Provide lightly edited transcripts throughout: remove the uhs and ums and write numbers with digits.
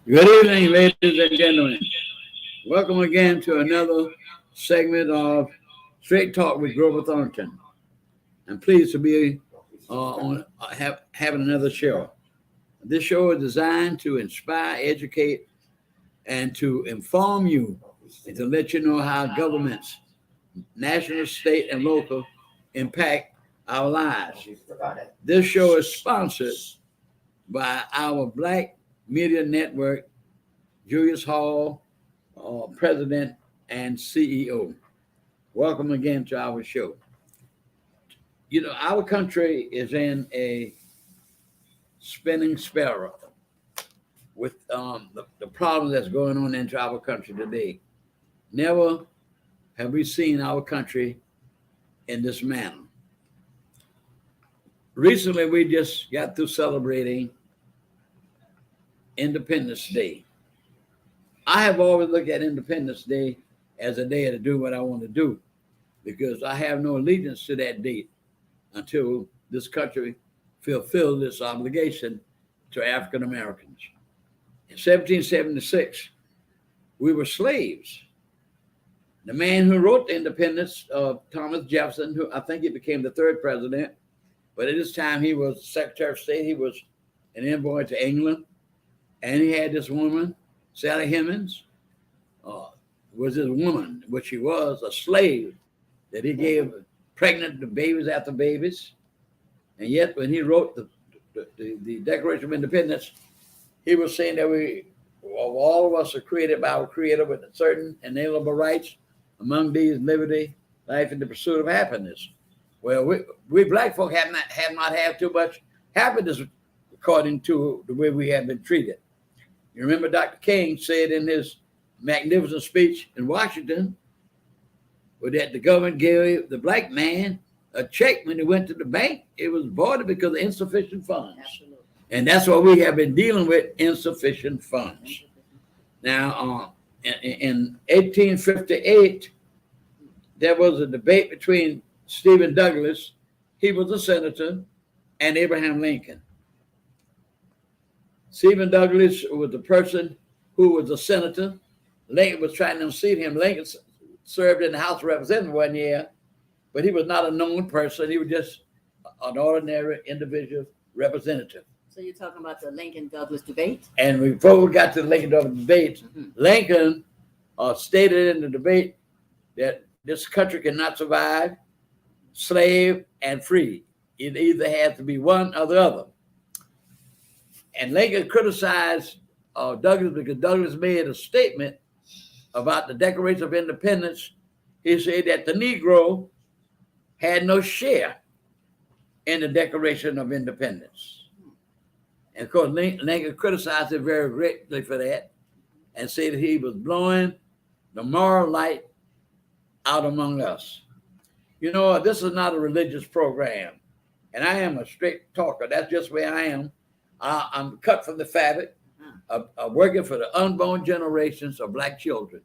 Good evening, ladies and gentlemen. Welcome again to another segment of Straight Talk with Grover Thornton. I'm pleased to be having another show. This show is designed to inspire, educate, and to inform you and to let you know how governments, national, state, and local, impact our lives. This show is sponsored by our Black Media Network, Julius Hall, President and CEO. Welcome again to our show. You know, our country is in a spinning spiral with the problems that's going on into our country today. Never have we seen our country in this manner. Recently, we just got through celebrating Independence Day. I have always looked at Independence Day as a day to do what I want to do because I have no allegiance to that date until this country fulfilled its obligation to African Americans. In 1776, we were slaves. The man who wrote the Independence, Thomas Jefferson, who I think he became the third president, but at this time he was Secretary of State. He was an envoy to England, and he had this woman, Sally Hemings, was his woman, which she was a slave that he gave pregnant to babies after babies. And yet, when he wrote the Declaration of Independence, he was saying that all of us are created by our Creator with certain inalienable rights, among these liberty, life, and the pursuit of happiness. Well, we black folk have not had too much happiness according to the way we have been treated. You remember Dr. King said in his magnificent speech in Washington that the government gave the black man a check when he went to the bank. It was voided because of insufficient funds. Absolutely. And that's what we have been dealing with, insufficient funds. Now, in 1858, there was a debate between Stephen Douglas, he was a senator, and Abraham Lincoln. Stephen Douglas was the person who was a senator. Lincoln was trying to unseat him. Lincoln served in the House of Representatives 1 year, but he was not a known person. He was just an ordinary individual representative. So you're talking about the Lincoln-Douglas debate? And before we got to the Lincoln-Douglas debate, Lincoln stated in the debate that this country cannot survive slave and free. It either has to be one or the other. And Lincoln criticized Douglas because Douglas made a statement about the Declaration of Independence. He said that the Negro had no share in the Declaration of Independence. And of course, Lincoln criticized him very greatly for that and said that he was blowing the moral light out among us. You know, this is not a religious program, and I am a straight talker. That's just where I am. I'm cut from the fabric of working for the unborn generations of black children.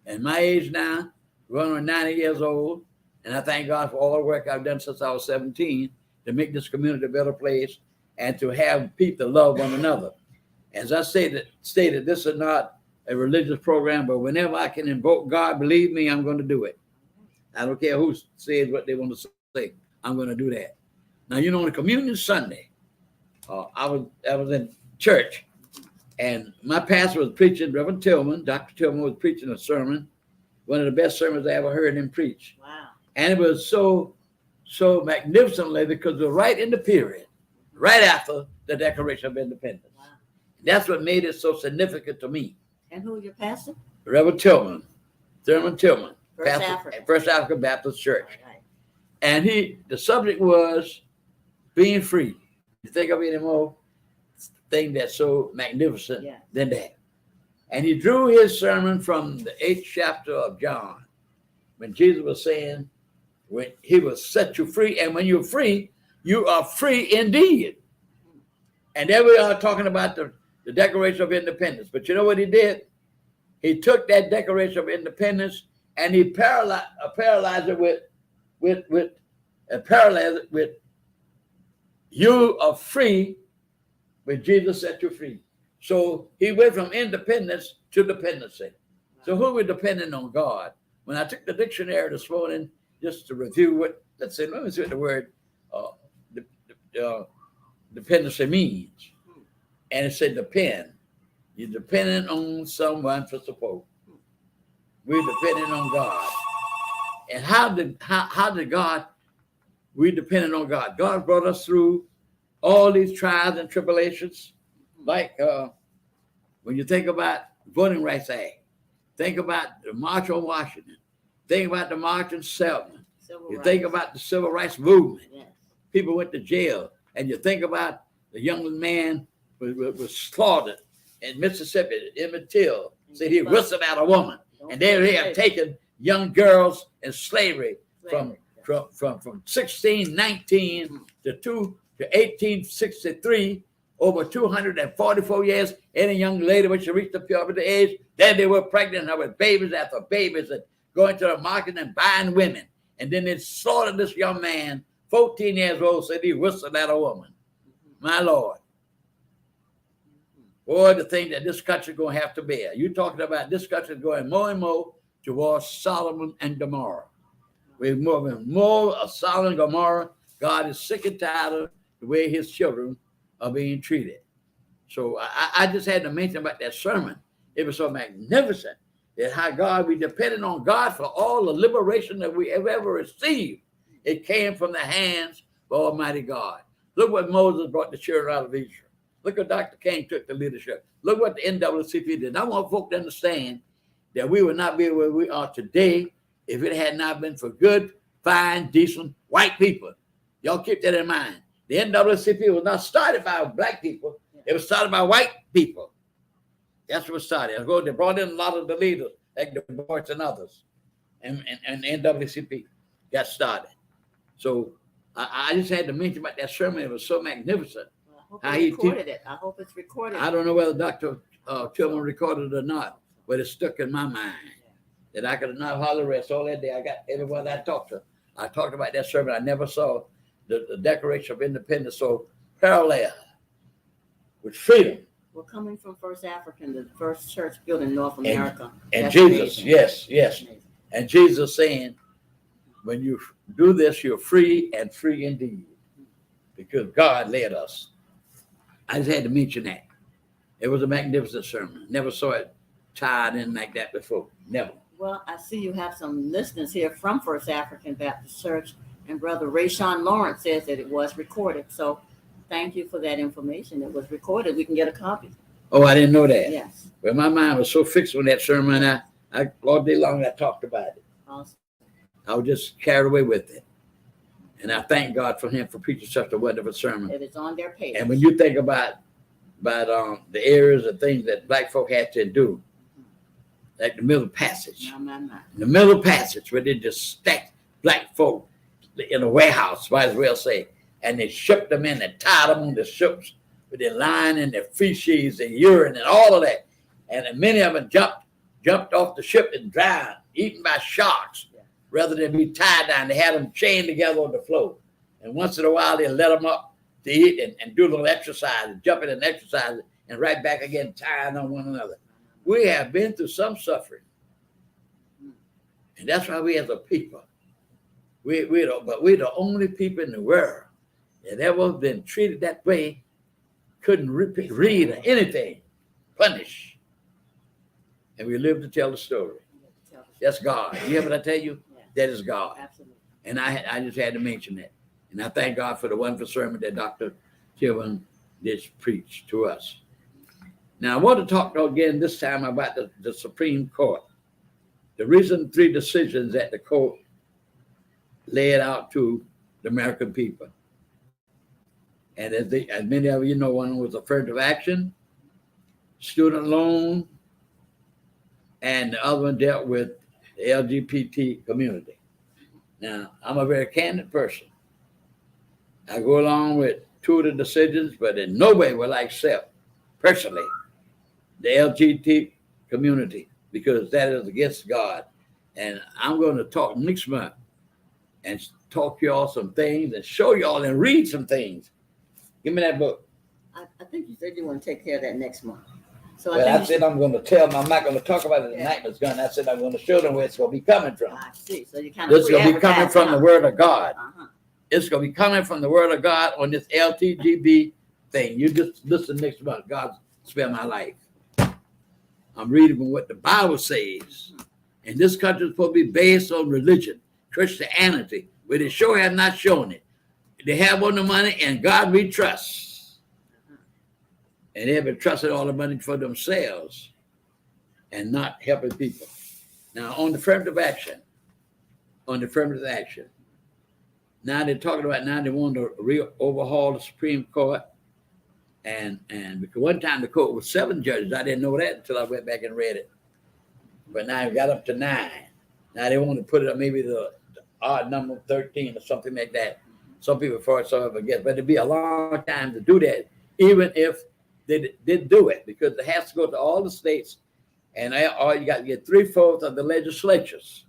And my age now, going 90 years old, and I thank God for all the work I've done since I was 17 to make this community a better place and to have people love one another. As I stated, this is not a religious program, but whenever I can invoke God, believe me, I'm going to do it. I don't care who says what they want to say. I'm going to do that. Now, you know, on Communion Sunday, I was in church, and my pastor was preaching. Reverend Tillman, Dr. Tillman, was preaching a sermon, one of the best sermons I ever heard him preach. Wow! And it was so magnificently because it was right in the period, right after the Declaration of Independence. Wow! That's what made it so significant to me. And who was your pastor? Reverend Tillman, Thurman Tillman. First African Baptist Church. Right. And the subject was being free. You think of any more thing that's so magnificent than that? And he drew his sermon from the 8th chapter of John, when Jesus was saying, when he will set you free, and when you're free, you are free indeed. And there we are talking about the Declaration of Independence. But you know what he did? He took that Declaration of Independence and he paralyzed it with you are free when Jesus set you free. So he went from independence to dependency. So who were dependent on God? When I took the dictionary this morning, just to review what, let me see what the word dependency means. And it said depend. You're dependent on someone for support. We're dependent on God. And how did God, we dependent on God. God brought us through all these trials and tribulations. Like when you think about Voting Rights Act, think about the March on Washington, think about the March on Selma, think about the Civil Rights Movement. Yes. People went to jail, and you think about the young man was slaughtered in Mississippi, Emmett Till, said he whistled at a woman. And they have taken young girls in slavery from 1619 to 1863, over 244 years. Any young lady, when she reached the puberty age, then they were pregnant with babies after babies and going to the market and buying women. And then they slaughtered this young man, 14 years old, said he whistled at a woman. My Lord. Boy, the thing that this country is going to have to bear. You're talking about this country going more and more towards Solomon and Gomorrah. We're moving more of Solomon and Gomorrah. God is sick and tired of the way his children are being treated. So I just had to mention about that sermon. It was so magnificent that how God, we depended on God for all the liberation that we have ever received. It came from the hands of Almighty God. Look what Moses brought the children out of Egypt. Look what Dr. King took the leadership. Look what the NAACP did. I want folk to understand that we would not be where we are today if it had not been for good, fine, decent white people. Y'all keep that in mind. The NAACP was not started by black people. It was started by white people. That's what started. They brought in a lot of the leaders, like the boys and others. And the NAACP got started. So I just had to mention about that sermon. It was so magnificent. I hope it's recorded. I don't know whether Dr. Tillman recorded it or not, but it stuck in my mind that I could not hardly rest all that day. I got everyone I talked to. I talked about that sermon. I never saw the Declaration of Independence so parallel with freedom. We're coming from First African, the first church built in North America. And Jesus, amazing. Yes. And Jesus saying, when you do this, you're free and free indeed, because God led us. I just had to mention that. It was a magnificent sermon. Never saw it tied in like that before. Never. Well, I see you have some listeners here from First African Baptist Church, and Brother Rayshawn Lawrence says that it was recorded. So thank you for that information. It was recorded. We can get a copy. Oh, I didn't know that. Yes. Well, my mind was so fixed on that sermon. I all day long I talked about it. Awesome. I was just carried away with it. And I thank God for him for preaching such a wonderful sermon. It is on their page. And when you think about the areas and things that black folk had to do, like the Middle Passage. The Middle Passage, where they just stacked black folk in a warehouse, might as well say, and they shipped them in and tied them on the ships with their line and their feces and urine and all of that. And many of them jumped off the ship and drowned, eaten by sharks. Rather than be tied down, they had them chained together on the floor. And once in a while, they let them up to eat and do a little exercise, and jumping and exercising, and right back again, tying on one another. We have been through some suffering. And that's why we as a people, we're the only people in the world that ever been treated that way, couldn't read or anything, punished. And we live to tell the story. That's God. You hear what I tell you? That is God. Absolutely. And I just had to mention that. And I thank God for the wonderful sermon that Dr. Tillman did preach to us. Now, I want to talk again this time about the Supreme Court. The recent 3 decisions that the court laid out to the American people. And as many of you know, one was affirmative action, student loan, and the other one dealt with the LGBT community. Now, I'm a very candid person. I go along with 2 of the decisions, but in no way will I accept, personally, the LGBT community, because that is against God. And I'm going to talk next month and talk to y'all some things and show y'all and read some things. Give me that book. I think you said you want to take care of that next month. So Well, I I think said I'm going to tell them. I'm not going to talk about it tonight, Miss Gunn. I said I'm going to show them where it's going to be coming from. I see. So you kind of This is going to be coming from the Word of God. It's going to be coming from the Word of God on this LTGB thing. You just listen next month. God spare my life. I'm reading from what the Bible says. And this country is supposed to be based on religion, Christianity, but they sure have not shown it. They have all the money, and God we trust. And they have been trusting all the money for themselves and not helping people. Now, on the affirmative action, now they're talking about now they want to overhaul the Supreme Court. And because one time the court was 7 judges. I didn't know that until I went back and read it. But now it got up to 9. Now they want to put it up maybe the odd number 13 or something like that. Some people for it, some of it, but it'd be a long time to do that, even if they did do it, because it has to go to all the states, and all you got to get 3/4 of the legislatures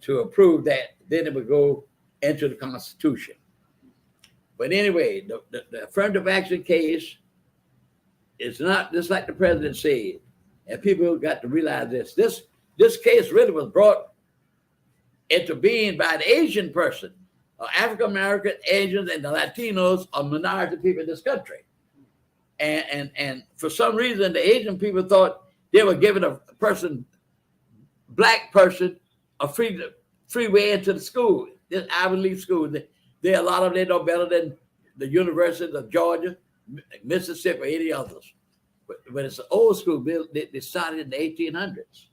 to approve that. Then it would go into the Constitution. But anyway, the affirmative action case is not just like the president said, and people got to realize this. This case really was brought into being by the Asian person. African American, Asians, and the Latinos are minority people in this country. And for some reason, the Asian people thought they were giving a black person, a free way into the school, this Ivy League school. There are a lot of them know better than the universities of Georgia, Mississippi, or any others. But it's an old school bill. They started in the 1800s.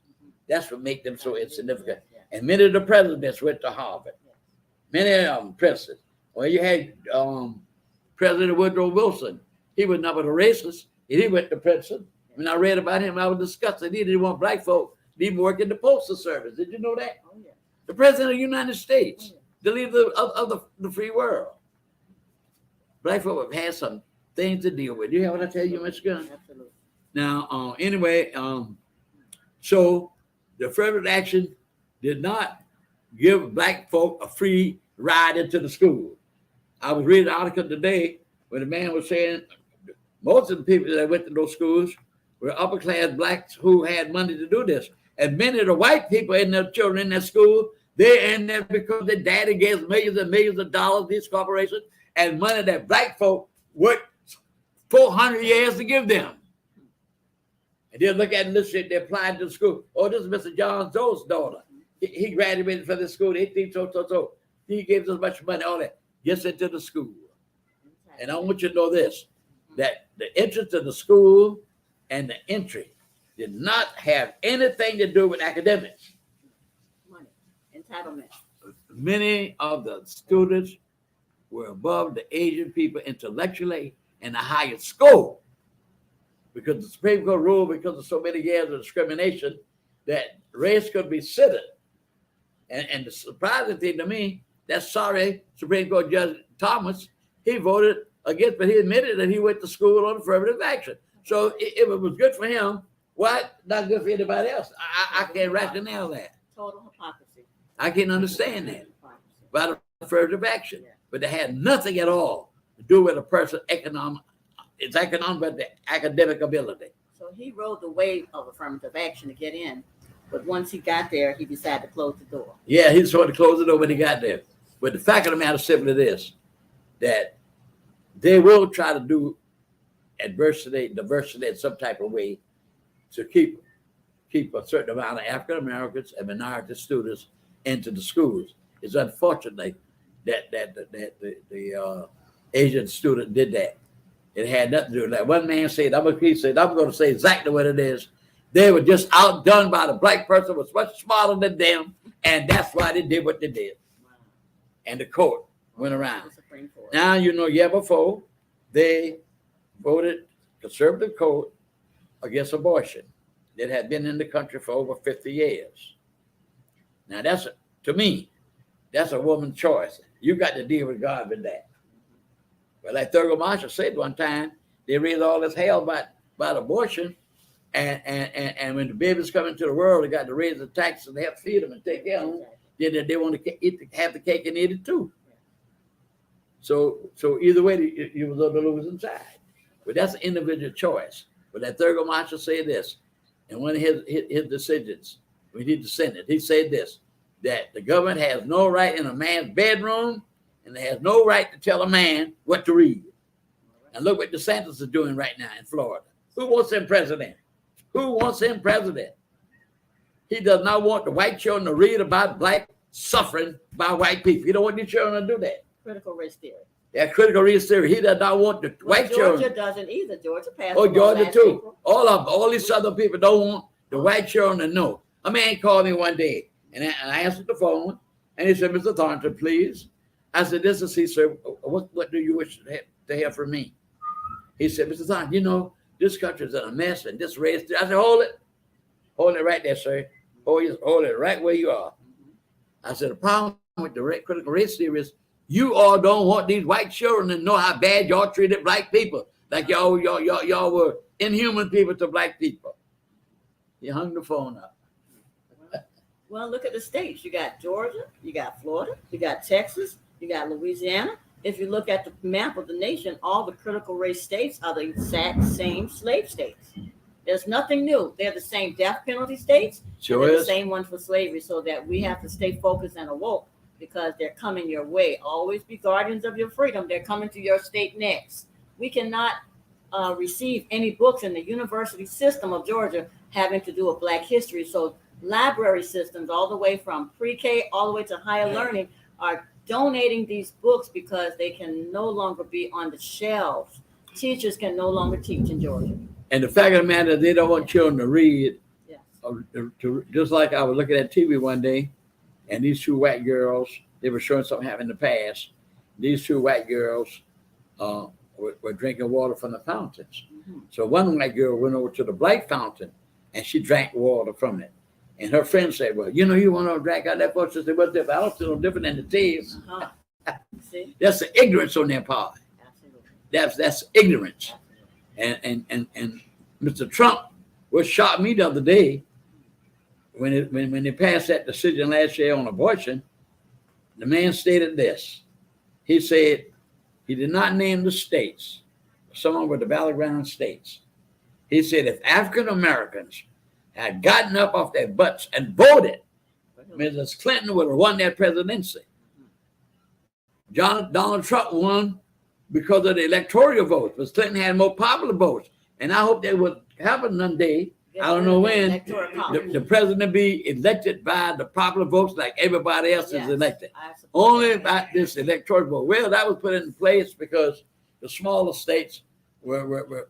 That's what makes them so insignificant. And many of the presidents went to Harvard. Many of them presidents. Well, you had President Woodrow Wilson. He was not a racist. He went to Princeton. When I read about him, I was disgusted. He didn't want black folk to even work in the postal service. Did you know that? Oh, yeah. The president of the United States, the leader of the free world. Black folk have had some things to deal with. You hear what I tell you, Mr. Gunn? Absolutely. Now, anyway, so the affirmative action did not give black folk a free ride into the school. I was reading an article today where the man was saying most of the people that went to those schools were upper class blacks who had money to do this. And many of the white people and their children in that school, they're in there because their daddy gave millions and millions of dollars to these corporations and money that black folk worked 400 years to give them. And they'll look at and listen, they applied to the school. Oh, this is Mr. John Joe's daughter. He graduated from the school, 18, so. He gave us much money, all that. Gets into the school. And I want you to know this, that the entrance to the school and the entry did not have anything to do with academics. Money, entitlement. Many of the students were above the Asian people intellectually in the highest school. Because the Supreme Court ruled, because of so many years of discrimination, that race could be considered. And the surprising thing to me, that sorry Supreme Court Judge Thomas, he voted against, but he admitted that he went to school on affirmative action. So if it was good for him, why not good for anybody else? I can't rationale that. Total hypocrisy. I can't understand that about affirmative action. But they had nothing at all to do with a person's economic, it's economic, but the academic ability. So he rode the wave of affirmative action to get in. But once he got there, he decided to close the door. Yeah, he decided to close the door when he got there. But the fact of the matter is simply this, that they will try to do diversity in some type of way to keep a certain amount of African Americans and minority students into the schools. It's unfortunate that the Asian student did that. It had nothing to do with that. One man said, I'm going to say exactly what it is. They were just outdone by the black person was much smarter than them, and that's why they did what they did. Wow. And the court went around. Now, year before, they voted conservative court against abortion that had been in the country for over 50 years. Now, to me, that's a woman's choice. You got to deal with God with that. But like Thurgood Marshall said one time, they raised all this hell about abortion. And when the babies come into the world, they got to raise the taxes and they have to feed them and take care of them. Then they want to have the cake and eat it too. So either way, you was on the losing side. But that's an individual choice. But that Thurgood Marshall said this, and one of his decisions, when he dissented, he said this, that the government has no right in a man's bedroom, and they has no right to tell a man what to read. And look what DeSantis is doing right now in Florida. Who wants him president? Who wants him president? He does not want the white children to read about black suffering by white people. He don't want these children to do that. Critical race theory. That critical race theory. He does not want the white children. Georgia doesn't either. Georgia passed. Oh, Georgia too. April. All these other people don't want the white children to know. A man called me one day, and I answered the phone, and he said, "Mr. Thornton, please." I said, "This is he, sir. What do you wish to hear from me?" He said, "Mr. Thornton, you know, this country's in a mess, and this race." I said, hold it right there, sir. Hold it right where you are. I said, the problem with the critical race theory is you all don't want these white children to know how bad y'all treated black people, like y'all were inhuman people to black people. He hung the phone up. Well, look at the states. You got Georgia, you got Florida, you got Texas, you got Louisiana. If you look at the map of the nation, all the critical race states are the exact same slave states. There's nothing new. They're the same death penalty states. Sure they're is. the same ones for slavery, so that we have to stay focused and awoke because they're coming your way. Always be guardians of your freedom. They're coming to your state next. We cannot receive any books in the university system of Georgia having to do with Black history. So library systems all the way from pre-K all the way to higher learning are donating these books because they can no longer be on the shelves. Teachers can no longer teach in Georgia. And the fact of the matter is they don't want children to read. Yes. Just like I was looking at TV one day, and these two white girls, they were showing something happened in the past. These two white girls were drinking water from the fountains. Mm-hmm. So one white girl went over to the black fountain, and she drank water from it. And her friend said, "Well, you know, you want to drink out that water?" She said, "What's different? I don't see no different than the taste." Uh-huh. See? That's the ignorance on their part. Absolutely. That's ignorance. And Mr. Trump, what shocked me the other day, when they passed that decision last year on abortion, the man stated this. He said he did not name the states. Some were the battleground states. He said if African Americans had gotten up off their butts and voted, Mrs. Clinton would have won that presidency. Donald Trump won because of the electoral votes, but Clinton had more popular votes. And I hope that would happen one day. I don't know when the president be elected by the popular votes like everybody else is elected. Only by this electoral vote. Well, that was put in place because the smaller states were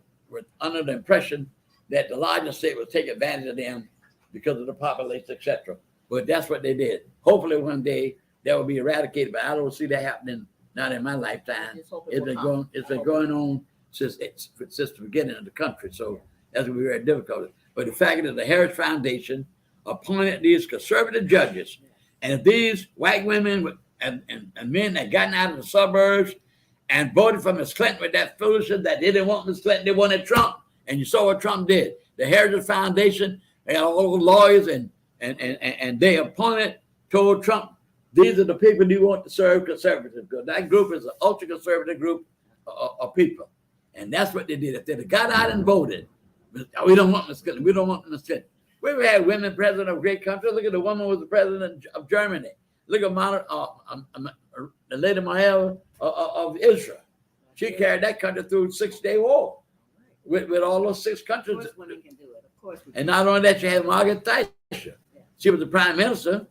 under the impression that the larger state would take advantage of them because of the population, etc. But that's what they did. Hopefully one day that will be eradicated, but I don't see that happening. Not in my lifetime. It's been going on since the beginning of the country. So that's going to be very difficult. But the fact is the Harris Foundation appointed these conservative judges. And if these white women and men that gotten out of the suburbs and voted for Ms. Clinton with that foolishness that they didn't want Ms. Clinton, they wanted Trump. And you saw what Trump did. The Harris Foundation, they had all the lawyers and they appointed, told Trump, these are the people you want to serve conservative. Because that group is an ultra-conservative group of people. And that's what they did. If they got out and voted, we don't want Ms. Clinton. We don't want Ms. Clinton. We've had women president of great countries. Look at the woman who was the president of Germany. Look at the Lady Mahel of Israel. She carried that country through a 6-day war with all those 6 countries. Of course women can do it. Of course we can. And not only that, you had Margaret Thatcher. Yeah. She was the prime minister.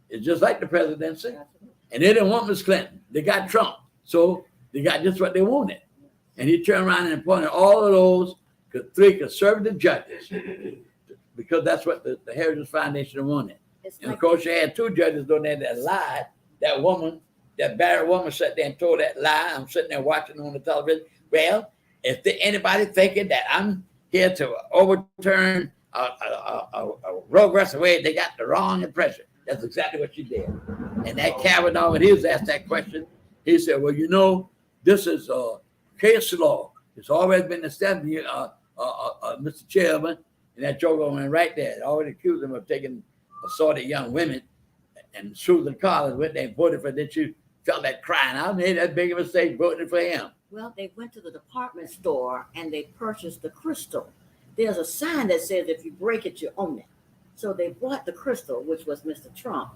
It's just like the presidency. And they didn't want Ms. Clinton. They got Trump. So they got just what they wanted. And he turned around and appointed all of those 3 conservative judges because that's what the Heritage Foundation wanted. And of course, you had 2 judges on there that lied. That woman, that Barrett woman sat there and told that lie. I'm sitting there watching on the television. Well, if anybody thinking that I'm here to overturn a progressive way, they got the wrong impression. That's exactly what she did. And that Kavanaugh, when he was asked that question, he said, well, you know, this is case law. It's always been established, Mr. Chairman, and that joker went right there. They already accused him of taking assorted young women. And Susan Collins went there and voted for them. She felt that crying. I made that big a mistake voting for him. Well, they went to the department store and they purchased the crystal. There's a sign that says if you break it, you own it. So they bought the crystal, which was Mr. Trump,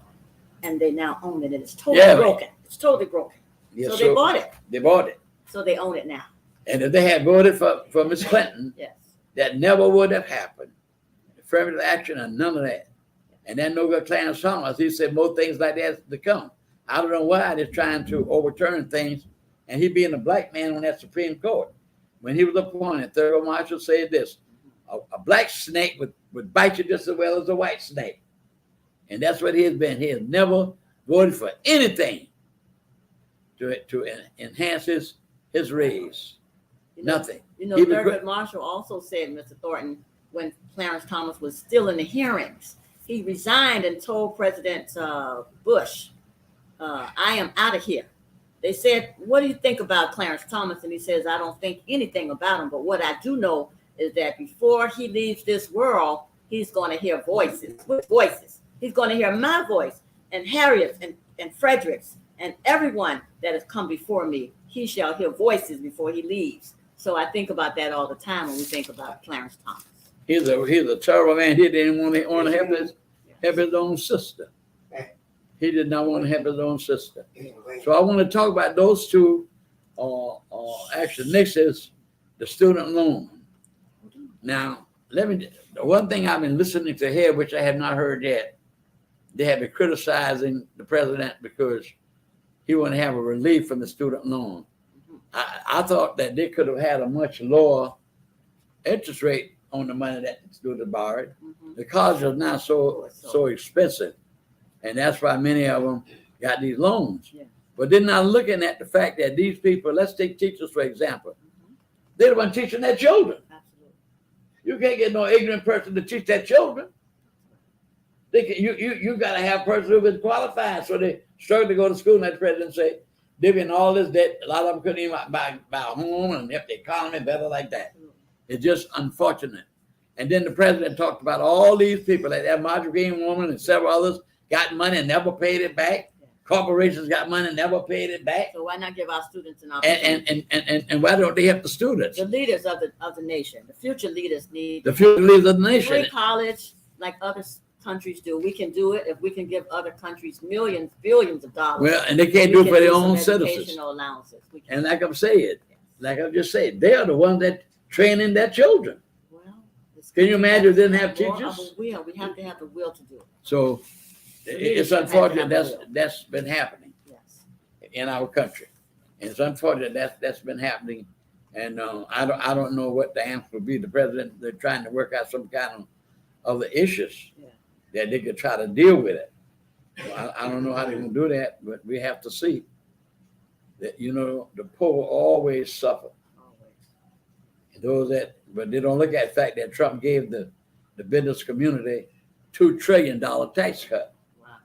and they now own it, and it's totally broken. It's totally broken. Yeah, so they bought it. They bought it. So they own it now. And if they had voted for Miss Clinton, Yes. that never would have happened. Affirmative action and none of that. And then no good Clarence Thomas, he said more things like that to come. I don't know why they're trying to overturn things. And he being a black man on that Supreme Court. When he was appointed, Thurgood Marshall said this, a black snake would bite you just as well as a white snake. And that's what he has been. He has never voted for anything to enhance his raise. Nothing. Thurgood Marshall also said, Mr. Thornton, when Clarence Thomas was still in the hearings, he resigned and told President Bush, I am out of here. They said, what do you think about Clarence Thomas? And he says, I don't think anything about him. But what I do know is that before he leaves this world, he's going to hear voices. What voices? He's going to hear my voice and Harriet's and Frederick's and everyone that has come before me. He shall hear voices before he leaves. So I think about that all the time when we think about Clarence Thomas. He's a terrible man. He didn't want to help his own sister. He did not want to help his own sister. So I want to talk about those two. Actually, next is the student loan. Now, the one thing I've been listening to here, which I have not heard yet, they have been criticizing the president because he wouldn't have a relief from the student loan. I thought that they could have had a much lower interest rate on the money that the student borrowed. The college is now so expensive. And that's why many of them got these loans. Yeah. But they're not looking at the fact that these people, let's take teachers, for example. They're the ones teaching their children. Absolutely. You can't get no ignorant person to teach their children. You got to have a person who's been qualified. So they struggle to go to school, and the president say, they've been all this debt. A lot of them couldn't even buy a home and help the economy better like that. Absolutely. It's just unfortunate. And then the president talked about all these people, like that Marjorie Greene woman and several others, got money and never paid it back. Yeah. Corporations got money and never paid it back. So why not give our students an opportunity? And why don't they help the students? The leaders of the nation, the future leaders need the future leaders of the nation. Free college like other countries do. We can do it if we can give other countries millions, billions of dollars. Well, and they can't do it for their own citizens. Allowances. And like I'm saying, they are the ones that training their children. Well, can you imagine if they didn't have teachers? We have to have the will to do it. So it's unfortunate that's been happening in our country. And it's unfortunate that's been happening. And I don't know what the answer will be. The president, they're trying to work out some kind of other issues that they could try to deal with it. Well, I don't know how they're going to do that, but we have to see that, the poor always suffer. But they don't look at the fact that Trump gave the business community $2 trillion tax cut. Wow.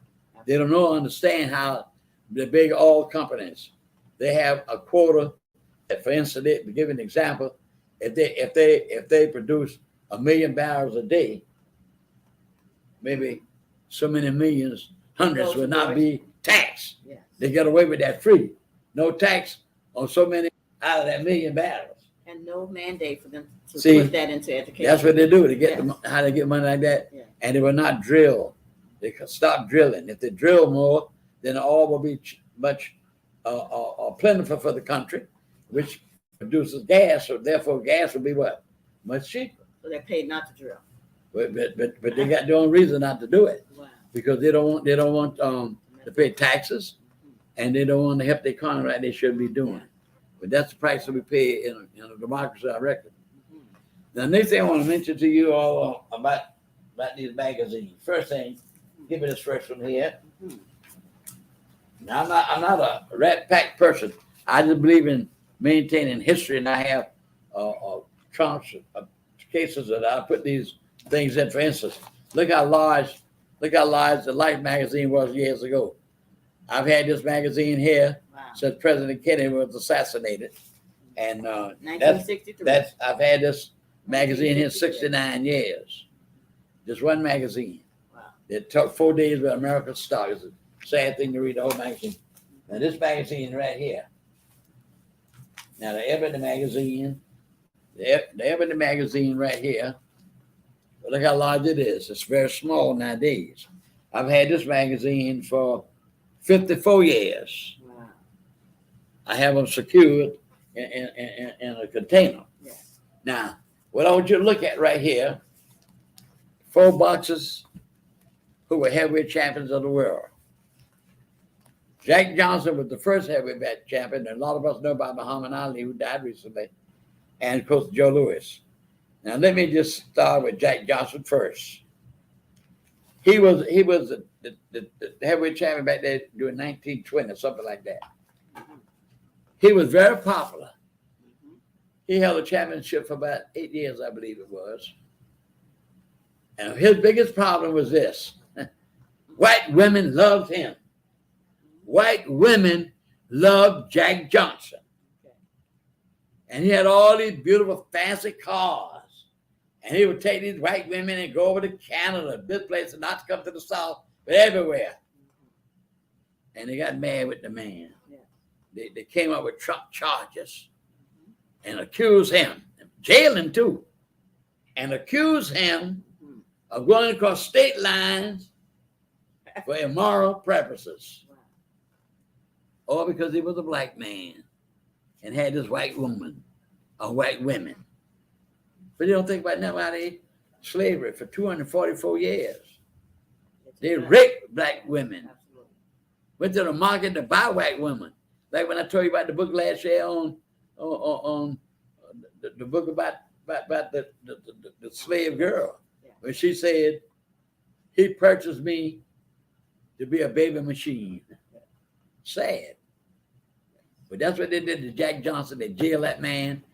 They don't understand how the big oil companies, they have a quota. That, for instance, to give an example, if they produce 1 million barrels a day, maybe so many millions, hundreds will not be taxed. Yes. They get away with that free. No tax on so many out of that 1 million barrels. And no mandate for them to put that into education. That's what they do to get how they get money like that. Yeah. And they will not drill. They can stop drilling. If they drill more, then oil will be much plentiful for the country, which produces gas. So therefore, gas will be what? Much cheaper. So they're paid not to drill. But they got their own reason not to do it. Wow. Because they don't want to pay taxes, and they don't want to help the economy like they should be doing. But that's the price that we pay in a democracy, I reckon. The next thing I want to mention to you all about these magazines. First thing, give me this first one here. Now, I'm not a rat pack person. I just believe in maintaining history, and I have trunks of cases that I put these things in. For instance, look how large the Life magazine was years ago. I've had this magazine here since President Kennedy was assassinated, and 1963. I've had this magazine here 69 years. Just one magazine. Wow. It took 4 days with American Star. It's a sad thing to read the whole magazine. Now this magazine right here. Now the Ebony magazine, the Ebony magazine right here. Look how large it is. It's very small nowadays. I've had this magazine for 54 years. Wow. I have them secured in a container. Yeah. Now, what I want you to look at right here, 4 boxers who were heavyweight champions of the world. Jack Johnson was the first heavyweight champion, and a lot of us know about Muhammad Ali, who died recently, and of course Joe Louis. Now let me just start with Jack Johnson first. He was the heavyweight champion back there during 1920 or something like that. Mm-hmm. He was very popular. Mm-hmm. He held a championship for about 8 years, I believe it was. And his biggest problem was this: white women loved him. White women loved Jack Johnson. Okay. And he had all these beautiful, fancy cars. And he would take these white women and go over to Canada, this place, and not to come to the South, but everywhere. And they got mad with the man. Yeah. They came up with Trump charges and accused him, jailed him too, and accused him of going across state lines for immoral purposes. Wow. All because he was a black man and had this white woman or white women. But you don't think about nowadays, slavery for 244 years. They raped black women. Absolutely. Went to the market to buy white women. Like when I told you about the book last year on the book about the slave girl. Yeah. When she said, he purchased me to be a baby machine. Sad. But that's what they did to Jack Johnson. They jailed that man.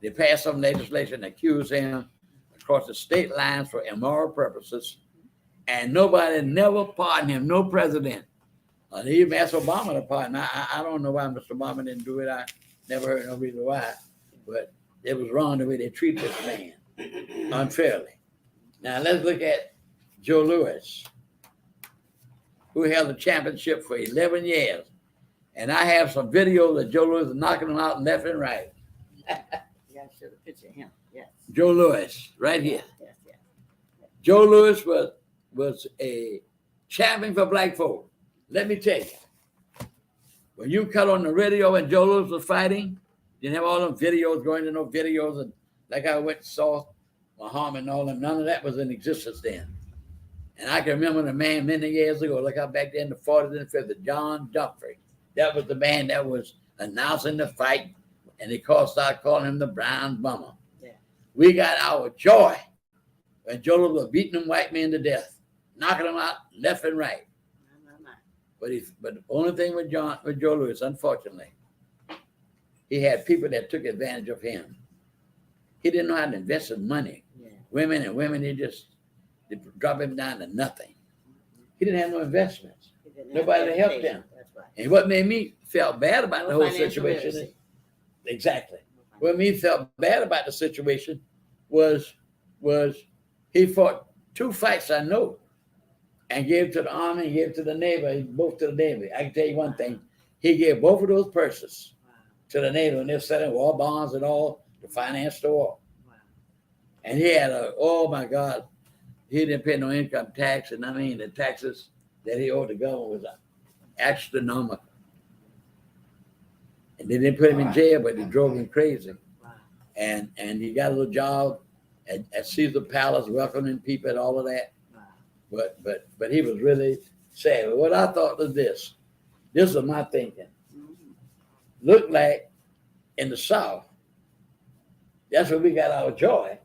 They passed some legislation that accused him across the state lines for immoral purposes. And nobody never pardoned him, no president. They even asked Obama to pardon. I don't know why Mr. Obama didn't do it. I never heard no reason why. But it was wrong the way they treated this man, unfairly. Now let's look at Joe Louis, who held the championship for 11 years. And I have some videos of Joe Louis knocking them out left and right. Yeah, I should have pictured him. Yes. Joe Louis, right here. Yes, yes. Joe Louis was a champion for black folk. Let me tell you, when you cut on the radio when Joe Louis was fighting, you didn't have all them videos going to no videos, and like I went and saw Muhammad and all them. None of that was in existence then. And I can remember the man many years ago, like I back there in the 40s and 50s, John Duffrey. That was the man that was announcing the fight, and they started calling him the Brown Bomber. Yeah. We got our joy when Joe Louis was beating them white men to death, knocking them out left and right. But the only thing with Joe Louis, unfortunately, he had people that took advantage of him. He didn't know how to invest his money. Yeah. Women, they drop him down to nothing. He didn't have no investments. Nobody to help him. That's right. And what made me felt bad about the whole financial situation, literacy. exactly. What made me felt bad about the situation was he fought 2 fights I know, and gave to the Army and gave to the Navy, both to the Navy. I can tell you one thing, he gave both of those purses to the Navy, and they're selling war bonds and all to finance the war. Wow. And he had oh my God, he didn't pay no income tax, and I mean the taxes that he owed the government was astronomical. And they didn't put him in jail, but they drove him crazy. Wow. And he got a little job at Caesar Palace, welcoming people and all of that. Wow. But he was really sad. But what I thought was this was my thinking. Mm-hmm. Looked like in the South, that's where we got our joy,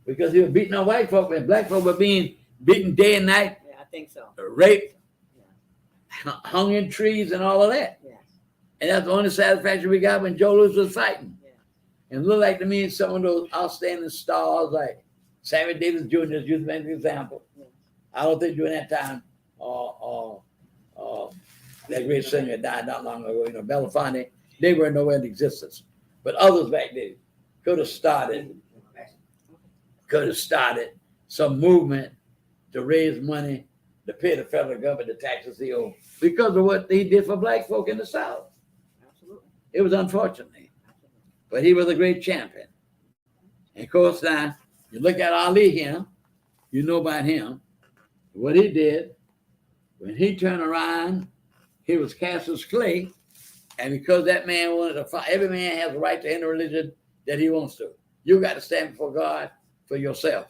because he was beating our white folk, and black folk were being beaten day and night, Yeah, I think so. raped, Yeah. hung in trees and all of that. Yes. And that's the only satisfaction we got when Joe Louis was fighting. Yeah. And it looked like to me some of those outstanding stars like Sammy Davis Jr. is just an example. Yeah. I don't think during that time, that great singer died not long ago, Belafonte, they were nowhere in existence. But others back then could have started some movement to raise money to pay the federal government the taxes he owed because of what he did for black folk in the South. Absolutely. It was unfortunate. but he was a great champion. And of course, now you look at Ali here, you know about him. What he did, when he turned around, he was cast as clay. And because that man wanted to fight, every man has a right to any religion that he wants to. You got to stand before God for yourself.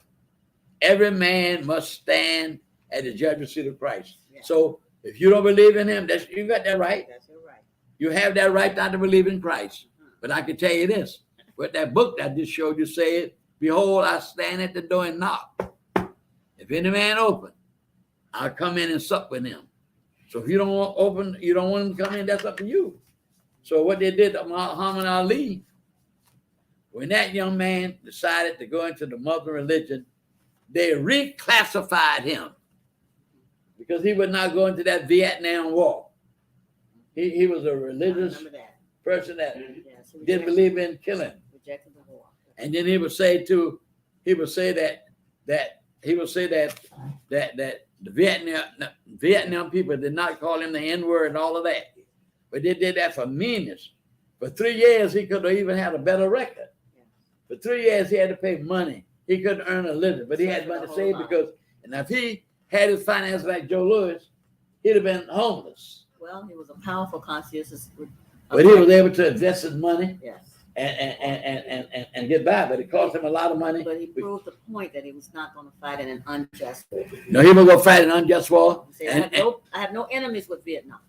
Every man must stand at the judgment seat of Christ. Yeah. So if you don't believe in him, you got that right. That's your right. You have that right not to believe in Christ. But I can tell you this, what that book that I just showed you said, behold, I stand at the door and knock. If any man open, I'll come in and sup with him. So if you don't want open, you don't want him to come in, that's up to you. So what they did to Muhammad Ali, when that young man decided to go into the Muslim religion, they reclassified him because he would not go into that Vietnam War. He was a religious person that didn't believe in killing. Rejected the war. And then he would say that the Vietnam people did not call him the N-word and all of that. But they did that for meanness. For 3 years, he could have even had a better record. Yeah. For 3 years, he had to pay money. He couldn't earn a living, but he had money saved because, and if he had his finances like Joe Louis, he'd have been homeless. Well, he was a powerful conscientious. But he was able to invest his money. Yes. And get by, but it cost him a lot of money. But he proved the point that he was not going to fight in an unjust war. No, he was going to fight an unjust war. He said, I have no enemies with Vietnam.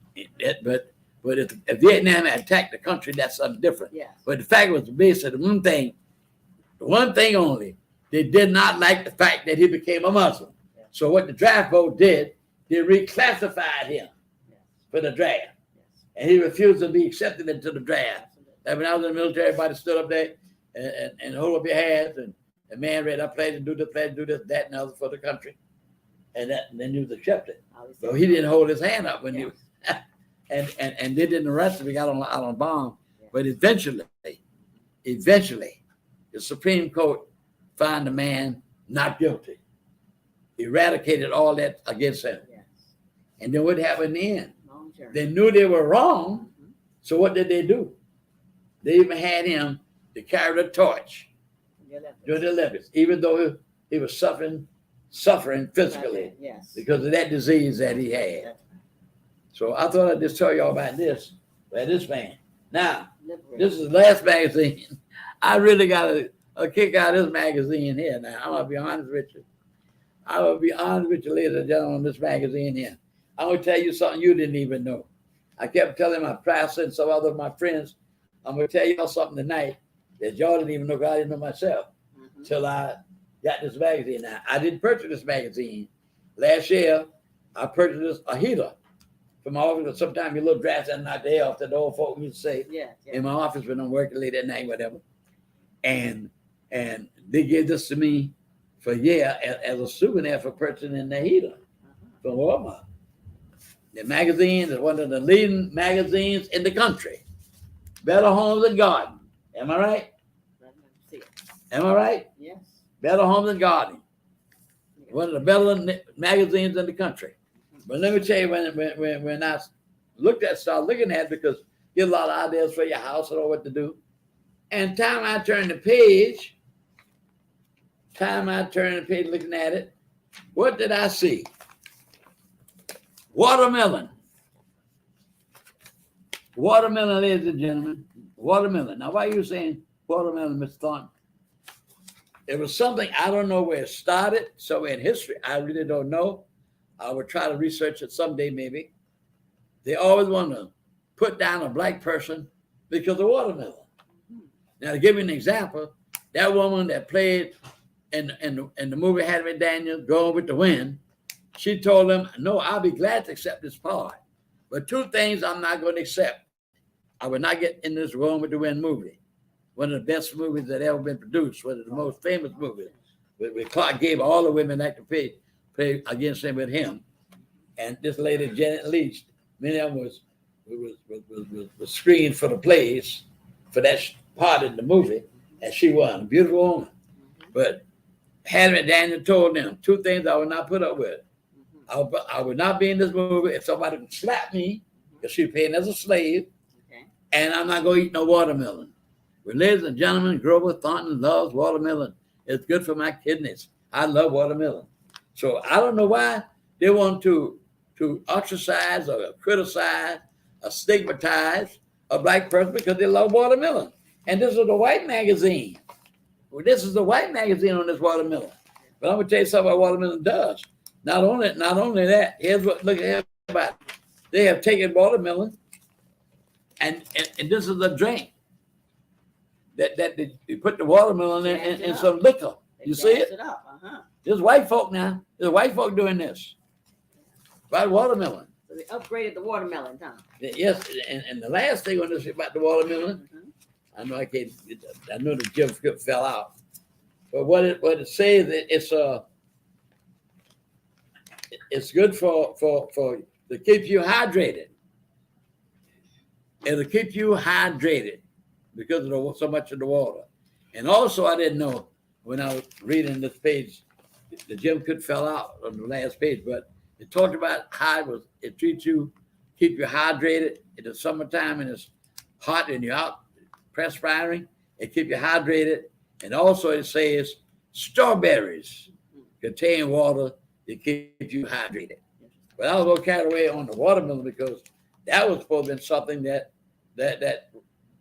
But if Vietnam had attacked the country, that's something different. Yes. But the fact was basically the one thing only, they did not like the fact that he became a Muslim. Yes. So what the draft vote did, they reclassified him for the draft. Yes. And he refused to be accepted into the draft. Like when I was in the military, everybody stood up there and hold up your hands, and the man read, I pledge to do this, that, and other for the country. And then he was accepted. So he didn't hold his hand up when he was, and they didn't arrest him. He got out on bomb. Yeah. But eventually, the Supreme Court found the man not guilty. Eradicated all that against him. Yes. And then what happened in the end? They knew they were wrong. Mm-hmm. So what did they do? They even had him to carry the torch during the Olympics, even though he was suffering physically because of that disease that he had. So I thought I'd just tell y'all about this man. Now, this is the last magazine. I really got a kick out of this magazine here. Now, I'm going to be honest with you. Ladies and gentlemen, this magazine here. I'm going to tell you something you didn't even know. I kept telling my pastor and some other of my friends, I'm going to tell y'all something tonight that y'all didn't even know, because I didn't know myself until I got this magazine. Now, I didn't purchase this magazine. Last year, I purchased a heater from my office, but sometimes your little drafts are not there off the old folk used to say in my office when I'm working late at night, whatever. And they gave this to me for a year as a souvenir for purchasing the heater from Walmart. The magazine is one of the leading magazines in the country. Better Homes and Garden. Am I right? Am I right? Yes. Better Homes and Garden. One of the better magazines in the country. But let me tell you, when I started looking at it, because you get a lot of ideas for your house and what to do. And time I turn the page looking at it, what did I see? Watermelon. Watermelon, ladies and gentlemen. Watermelon. Now, why are you saying watermelon, Mr. Thornton? It was something, I don't know where it started, somewhere in history. I really don't know. I would try to research it someday, maybe. They always want to put down a black person because of watermelon. Now, to give you an example, that woman that played in the movie Hattie Daniels, Going with the Wind, she told him, no, I'll be glad to accept this part. But two things I'm not going to accept. I would not get in this Going with the Wind movie. One of the best movies that ever been produced, one of the most famous movies. Where Clark gave all the women that could play against him with him. And this lady, Janet Leach, many of them was screened for the plays for that part in the movie, and she won. A beautiful woman. But Hattie Daniel told them two things I would not put up with. I would not be in this movie if somebody would slap me, because she was paying as a slave, and I'm not going to eat no watermelon. Well, ladies and gentlemen, Grover Thornton loves watermelon. It's good for my kidneys. I love watermelon. So I don't know why they want to ostracize or criticize or stigmatize a black person because they love watermelon. And this is a white magazine. Well, this is a white magazine on this watermelon. But I'm gonna tell you something about watermelon does. Not only that, here's what look at about it. They have taken watermelon and this is a drink that they put the watermelon in some liquor. You see it? There's white folk now. There's white folk doing this. About watermelon. So they upgraded the watermelon, huh? Yes, and the last thing on this about the watermelon, I know I know the Jim fell out. But what it says, it's good for to keep you hydrated. It'll keep you hydrated because of so much of the water. And also, I didn't know when I was reading this page, the Jim could fell out on the last page, but it talked about how it treats you, keep you hydrated in the summertime and it's hot and you're out perspiring. It keep you hydrated. And also it says strawberries contain water to keep you hydrated. But I was a little carried away on the watermelon because that was supposed to be something that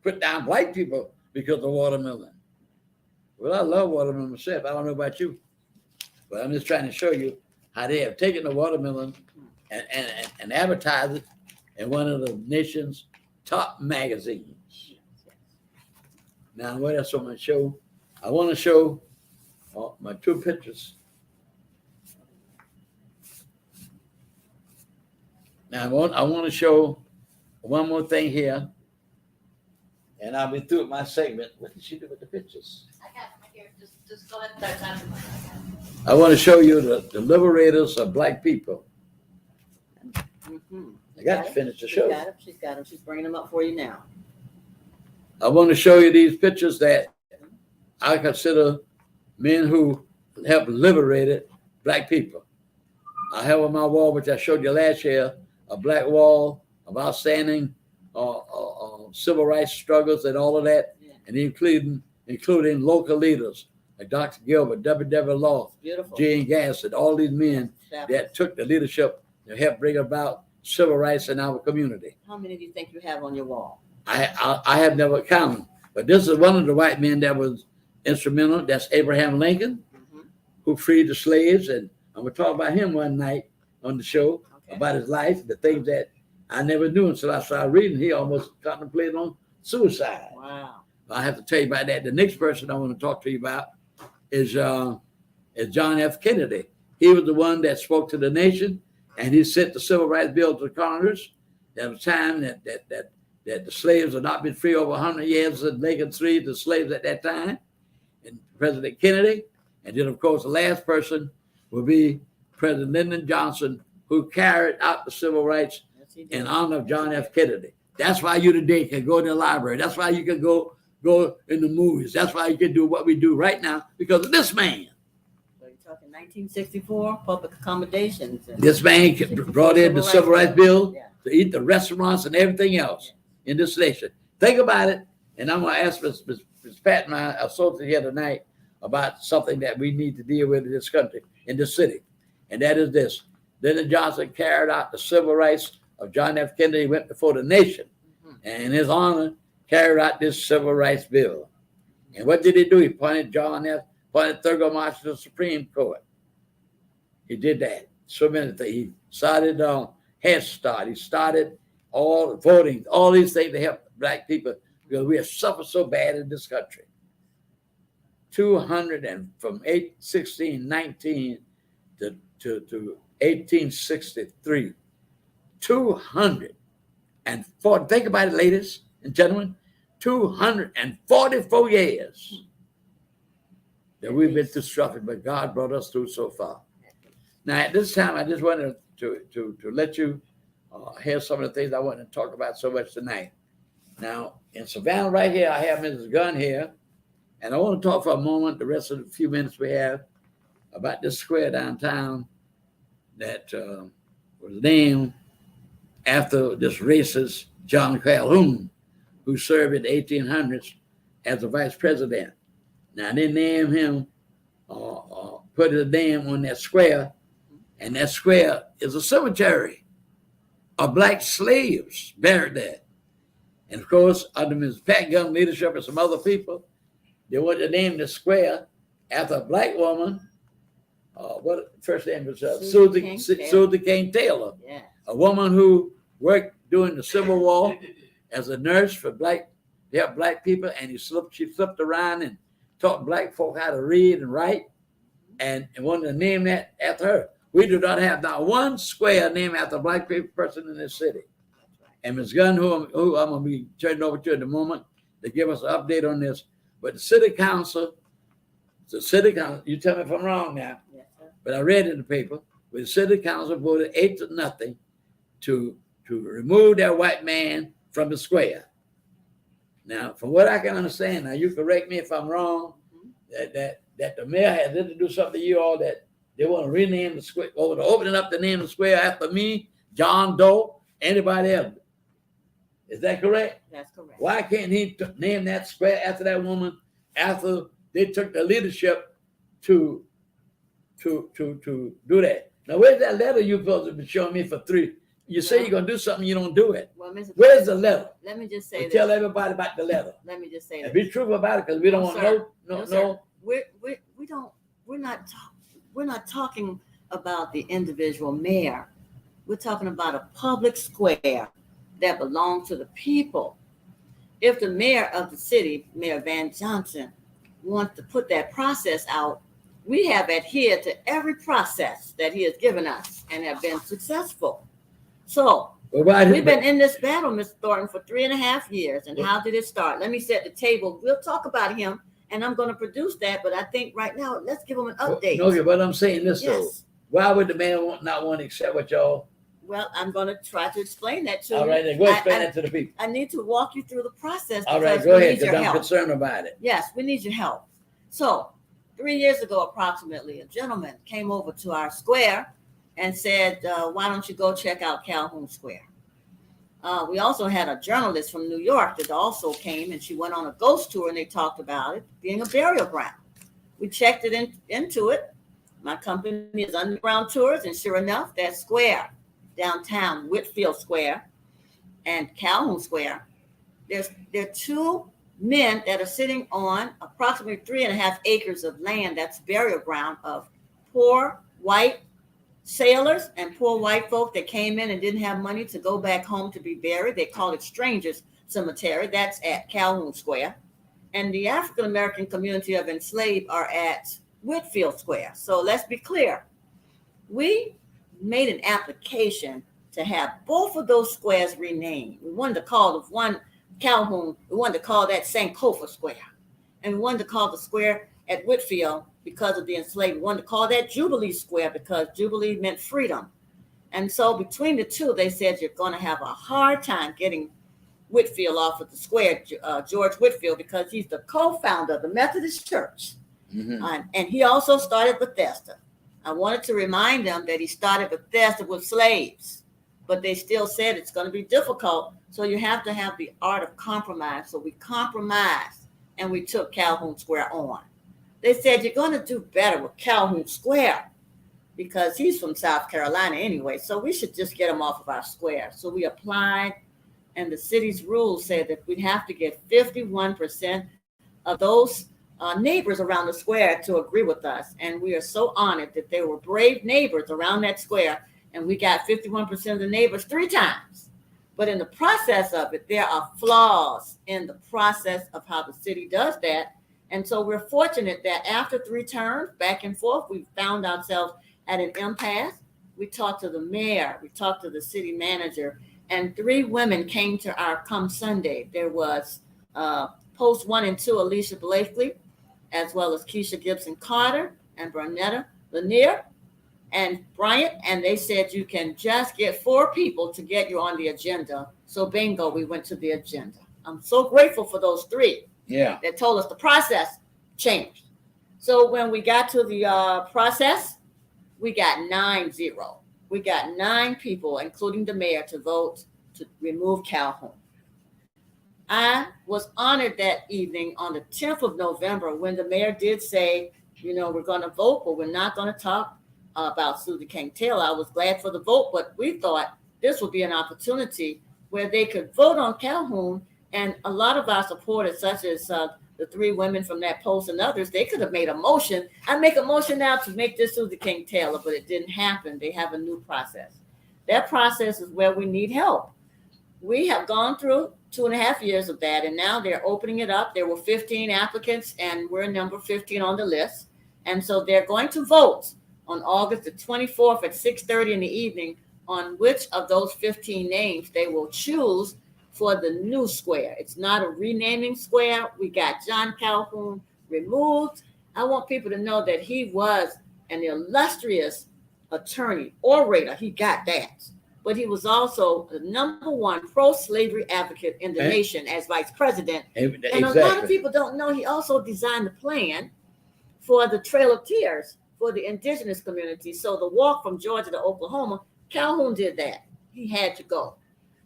put down white people because of watermelon. Well, I love watermelon myself. I don't know about you, but I'm just trying to show you how they have taken the watermelon and advertised it in one of the nation's top magazines. Now, what else I want to show? I want to show my two pictures. Now, I want to show one more thing here, and I'll be through with my segment. What did she do with the pictures? I got them right here. Just go ahead and start talking. I want to show you the liberators of black people. I got to finish the show. She's got them. She's bringing them up for you now. I want to show you these pictures that I consider men who have liberated black people. I have on my wall, which I showed you last year, a black wall of outstanding civil rights struggles and all of that, and including local leaders like Dr. Gilbert, W. Law, Jane Gadsden, all these men that took the leadership to help bring about civil rights in our community. How many do you think you have on your wall? I have never counted, but this is one of the white men that was instrumental. That's Abraham Lincoln, who freed the slaves, and I'm going to talk about him one night on the show about his life, the things that I never knew until I started reading. He almost contemplated on suicide. Wow. I have to tell you about that. The next person I want to talk to you about is John F. Kennedy. He was the one that spoke to the nation, and he sent the Civil Rights Bill to Congress. There was time that the slaves had not been free over 100 years, and Lincoln freed the slaves at that time, and President Kennedy. And then, of course, the last person will be President Lyndon Johnson, who carried out the civil rights in honor of John F. Kennedy. That's why you today can go to the library. That's why you can go in the movies. That's why you can do what we do right now because of this man. So you're talking 1964, public accommodations. This man brought in the Civil Rights Bill to eat the restaurants and everything else in this nation. Think about it. And I'm going to ask Ms. Pat, my associate here tonight, about something that we need to deal with in this country, in this city. And that is this. Lyndon Johnson carried out the civil rights of John F. Kennedy, went before the nation, and in his honor, carried out this civil rights bill. And what did he do? He appointed Thurgood Marshall to the Supreme Court. He did that. So many things. He started Head Start. He started all voting, all these things to help black people because we have suffered so bad in this country. 200 and from 1619 to 1863, 204. Think about it, ladies and gentlemen, 244 years that we've been through suffering, but God brought us through so far. Now, at this time, I just wanted to let you hear some of the things I want to talk about so much tonight. Now, in Savannah, right here, I have Mrs. Gunn here, and I want to talk for a moment, the rest of the few minutes we have, about this square downtown that was named after this racist John Calhoun, who served in the 1800s as a vice president. Now they named him, put his name on that square, and that square is a cemetery of black slaves buried there. And of course, under Ms. Pat Gunn leadership and some other people, they wanted to name the square after a black woman. What first name was Susie King Taylor, Yeah. a woman who worked during the Civil War as a nurse for black people, and she slipped around and taught black folk how to read and write, and wanted to name that after her. We do not have not one square named after a black person in this city. And Ms. Gunn, who I'm going to be turning over to in a moment to give us an update on this, but the city council, you tell me if I'm wrong now, Yes, sir. but I read in the paper, where the city council voted 8-0 to remove that white man from the square. Now, from what I can understand, now you correct me if I'm wrong, that the mayor has introduced something to you all that they want to rename the square, or to open it up to name the square after me, John Doe, anybody else. Is that correct? That's correct. Why can't he name that square after that woman after they took the leadership to do that? Now, where's that letter you're supposed to be showing me for 3? You say you're going to do something, you don't do it. Well, Mr. Where's the letter? Let me just say this. Tell everybody about the letter. Let me just say And this. be truthful about it, because we don't No, want sir. no. Sir. We're not talking about the individual mayor. We're talking about a public square that belongs to the people. If the mayor of the city, Mayor Van Johnson, wants to put that process out, we have adhered to every process that he has given us and have been successful. So we've been in this battle, Mr. Thornton, for 3.5 years. And how did it start? Let me set the table. We'll talk about him, and I'm going to produce that. But I think right now, let's give him an update. Okay, but I'm saying this though. Yes. Why would the mayor not want to accept what y'all? Well, I'm going to try to explain that to you. All right, then go explain that to the people. I need to walk you through the process. All right, because go we ahead, need your because I'm help. concerned about it. Yes, we need your help. So 3 years ago, approximately, a gentleman came over to our square and said, why don't you go check out Calhoun Square? We also had a journalist from New York that also came, and she went on a ghost tour, and they talked about it being a burial ground. We checked it into it. My company is Underground Tours, and sure enough, that square downtown, Whitfield Square and Calhoun Square, there are 2 men that are sitting on approximately 3.5 acres of land that's burial ground of poor white sailors and poor white folk that came in and didn't have money to go back home to be buried. They call it Strangers Cemetery. That's at Calhoun Square. And the African American community of enslaved are at Whitfield Square. So let's be clear. We made an application to have both of those squares renamed. We wanted to call the one Calhoun, we wanted to call that Sankofa Square. And we wanted to call the square at Whitfield because of the enslaved. We wanted to call that Jubilee Square because Jubilee meant freedom. And so between the two, they said you're going to have a hard time getting Whitfield off of the square, George Whitfield, because he's the co-founder of the Methodist Church. Mm-hmm. And he also started Bethesda. I wanted to remind them that he started Bethesda with slaves, but they still said it's going to be difficult. So you have to have the art of compromise. So we compromised and we took Calhoun Square on. They said, you're going to do better with Calhoun Square because he's from South Carolina anyway. So we should just get him off of our square. So we applied, and the city's rules said that we'd have to get 51% of those neighbors around the square to agree with us. And we are so honored that there were brave neighbors around that square, and we got 51% of the neighbors 3 times. But in the process of it, there are flaws in the process of how the city does that. And so we're fortunate that after 3 terms back and forth, we found ourselves at an impasse. We talked to the mayor, we talked to the city manager, and 3 women came to our Come Sunday. There was post 1 and 2, Alicia Blakely, as well as Keisha Gibson Carter and Bernetta Lanier and Bryant. And they said you can just get 4 people to get you on the agenda. So bingo, we went to the agenda. I'm so grateful for those 3 that told us the process changed. So when we got to the process, we got 9-0. We got 9 people, including the mayor, to vote to remove Calhoun. I was honored that evening on the 10th of November when the mayor did say, we're going to vote, but we're not going to talk about Susie King Taylor. I was glad for the vote, but we thought this would be an opportunity where they could vote on Calhoun. And a lot of our supporters, such as the three women from that post and others, they could have made a motion. I make a motion now to make this Susie King Taylor, but it didn't happen. They have a new process. That process is where we need help. We have gone through 2.5 years of that, and now they're opening it up. There were 15 applicants, and we're number 15 on the list. And so they're going to vote on August the 24th at 6:30 in the evening on which of those 15 names they will choose for the new square. It's not a renaming square. We got John Calhoun removed. I want people to know that he was an illustrious attorney, orator. He got that. But he was also the number one pro-slavery advocate in the nation as vice president. Exactly. And a lot of people don't know he also designed the plan for the Trail of Tears for the indigenous community. So the walk from Georgia to Oklahoma, Calhoun did that. He had to go.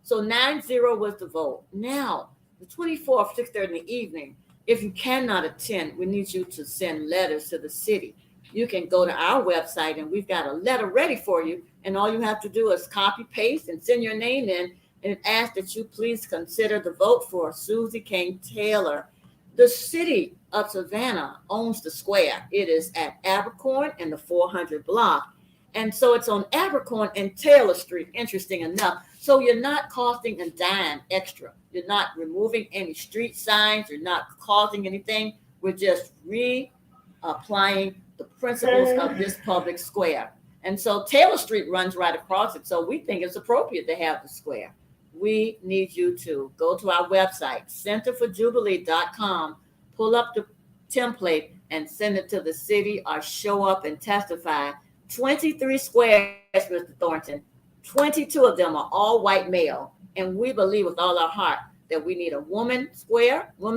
So 9-0 was the vote. Now, the 24th, 6:30 in the evening, if you cannot attend, we need you to send letters to the city. You can go to our website and we've got a letter ready for you. And all you have to do is copy, paste, and send your name in and ask that you please consider the vote for Susie King Taylor. The city of Savannah owns the square. It is at Abercorn and the 400 block. And so it's on Abercorn and Taylor Street, interesting enough. So you're not costing a dime extra. You're not removing any street signs. You're not causing anything. We're just reapplying the principles of this public square. And so Taylor Street runs right across it. So we think it's appropriate to have the square. We need you to go to our website, centerforjubilee.com, pull up the template and send it to the city or show up and testify. 23 squares, Mr. Thornton. 22 of them are all white male. And we believe with all our heart that we need a woman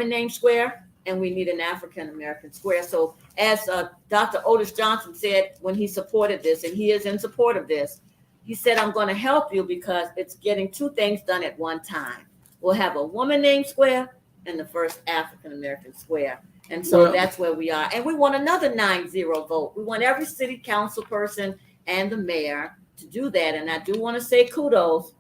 named square, and we need an African-American square. So as Dr. Otis Johnson said when he supported this, and he is in support of this, he said, I'm going to help you because it's getting two things done at one time. We'll have a woman named square and the first African-American square. And so that's where we are. And we want another 9-0 vote. We want every city council person and the mayor to do that. And I do want to say kudos,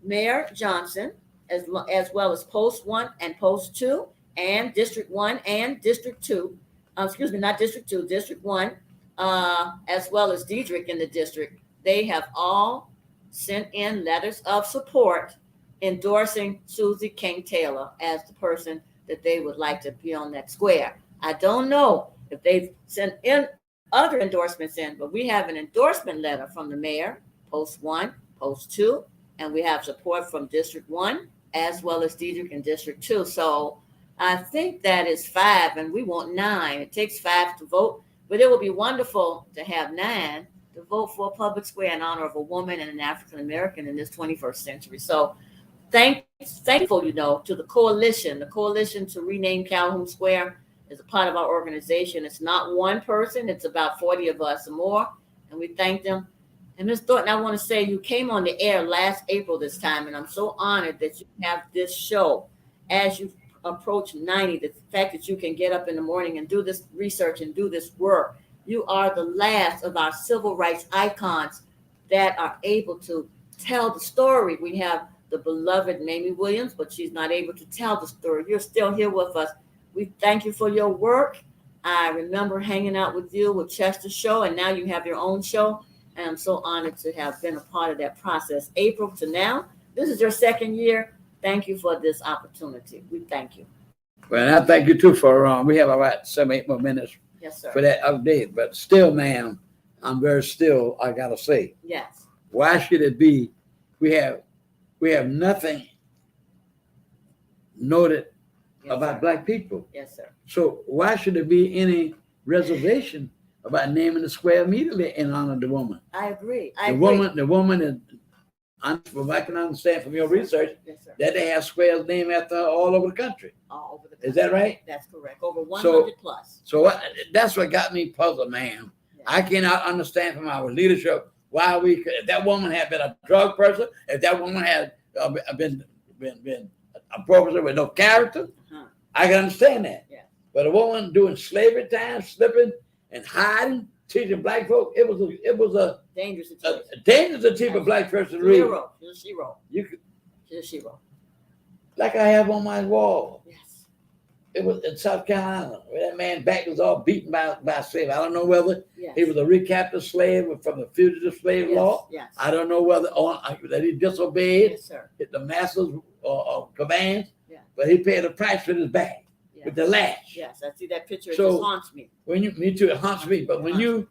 Mayor Johnson, as well as Post 1 and Post 2 and District 1 and District 2. Not District 2, District 1, as well as Diedrich in the district. They have all sent in letters of support endorsing Susie King Taylor as the person that they would like to be on that square. I don't know if they've sent in other endorsements in, but we have an endorsement letter from the mayor, Post 1, Post 2, and we have support from District 1 as well as Diedrich in District 2. So I think that is 5, and we want 9. It takes 5 to vote, but it would be wonderful to have 9 to vote for a public square in honor of a woman and an African American in this 21st century. So thankful, to the coalition to rename Calhoun Square is a part of our organization. It's not one person, it's about 40 of us or more, and we thank them. And Ms. Thornton, I want to say you came on the air last April this time, and I'm so honored that you have this show as you approach 90, the fact that you can get up in the morning and do this research and do this work. You are the last of our civil rights icons that are able to tell the story. We have the beloved Mamie Williams, but she's not able to tell the story. You're still here with us. We thank you for your work. I remember hanging out with you with Chester's show, and now you have your own show. And I'm so honored to have been a part of that process. April to now, this is your second year. Thank you for this opportunity. We thank you. Well, I thank you too for, we have about 7-8 more minutes. Yes, sir. For that update. But still, ma'am, I'm very still, I got to say. Yes. Why should it be, we have nothing noted about sir. Black people. Yes, sir. So why should there be any reservation about naming the square immediately in honor of the woman? I agree. The woman is, from I can understand from your research, yes, sir. that they have squares named after her all over the country. All over the country. Is that right? That's correct. Over 100 plus. So that's what got me puzzled, ma'am. Yes. I cannot understand from our leadership why if that woman had been a drug person, if that woman had been a professor with no character, Uh-huh. I can understand that. Yeah. But a woman doing slavery time, slipping and hiding, teaching black folk, it was a Dangerous situation. dangerous to teach a black person to read. Zero. She's a she-ro. You could, She's a she-ro. like I have on my wall. Yes. It was in South Carolina, where that man back was all beaten by a slave. I don't know whether Yes. he was a recaptured slave from the fugitive slave Yes. law. Yes. I don't know whether that he disobeyed Yes, sir. the master's commands, Yeah. but he paid a price for his bag Yes. with the lash. Yes, I see that picture. It So- just haunts me. Me too, it haunts me. But when you